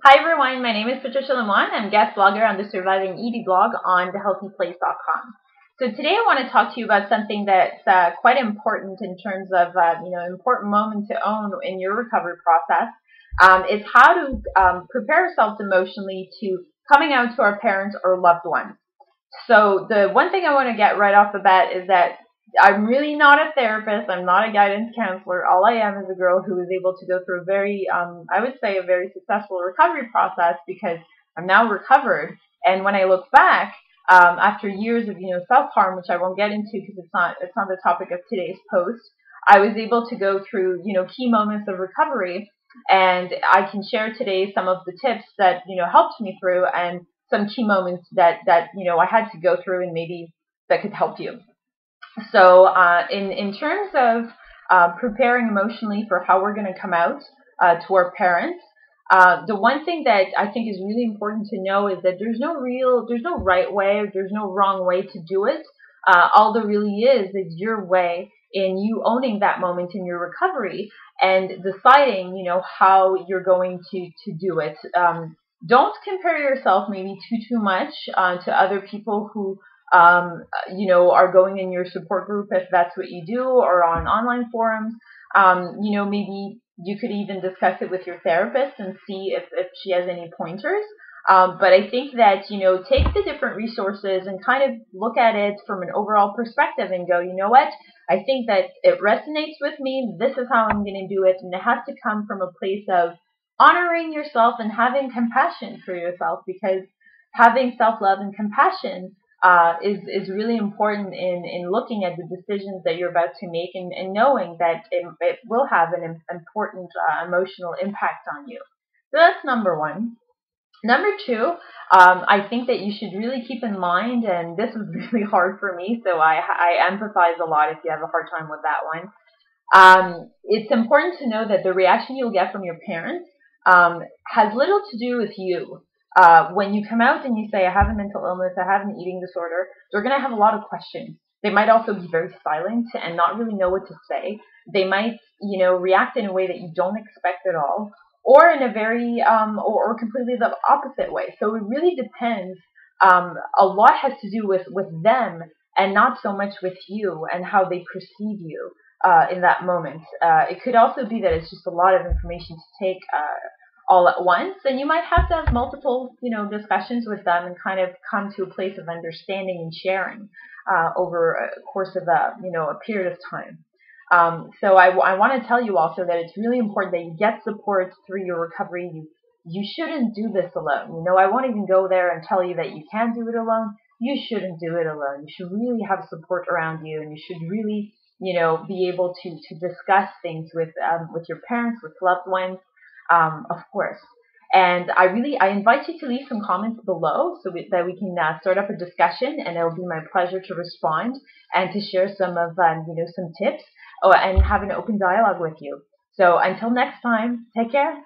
Hi everyone, my name is Patricia Lemoine. I'm guest blogger on the Surviving ED blog on thehealthyplace.com. So today I want to talk to you about something that's quite important in terms of important moment to own in your recovery process. Is how to prepare ourselves emotionally to coming out to our parents or loved ones. So the one thing I want to get right off the bat is that I'm really not a therapist. I'm not a guidance counselor. All I am is a girl who was able to go through a very, I would say, a very successful recovery process because I'm now recovered. And when I look back, after years of self-harm, which I won't get into because it's not the topic of today's post, I was able to go through key moments of recovery, and I can share today some of the tips that helped me through and some key moments that I had to go through and maybe that could help you. So in terms of preparing emotionally for how we're going to come out to our parents, the one thing that I think is really important to know is that there's no right way or there's no wrong way to do it. All there really is your way in you owning that moment in your recovery and deciding, how you're going to do it. Don't compare yourself maybe too much to other people who are going in your support group if that's what you do, or on online forums. Maybe you could even discuss it with your therapist and see if she has any pointers. But I think that, take the different resources and kind of look at it from an overall perspective and go, you know what? I think that it resonates with me. This is how I'm going to do it. And it has to come from a place of honoring yourself and having compassion for yourself, because having self-love and compassion is really important in looking at the decisions that you're about to make and knowing that it will have an important emotional impact on you. So that's number one. Number two, I think that you should really keep in mind, and this is really hard for me, so I empathize a lot if you have a hard time with that one. It's important to know that the reaction you'll get from your parents has little to do with you. When you come out and you say, I have a mental illness, I have an eating disorder, they're going to have a lot of questions. They might also be very silent and not really know what to say. They might, react in a way that you don't expect at all, or in a very, or completely the opposite way. So it really depends. A lot has to do with them and not so much with you and how they perceive you in that moment. It could also be that it's just a lot of information to take all at once, and you might have to have multiple, discussions with them and kind of come to a place of understanding and sharing over a course of a period of time. So I want to tell you also that it's really important that you get support through your recovery. You shouldn't do this alone. I won't even go there and tell you that you can do it alone. You shouldn't do it alone. You should really have support around you, and you should really, be able to discuss things with your parents, with loved ones. Of course. And I invite you to leave some comments below so that we can start up a discussion, and it'll be my pleasure to respond and to share some of, some tips and have an open dialogue with you. So until next time, take care.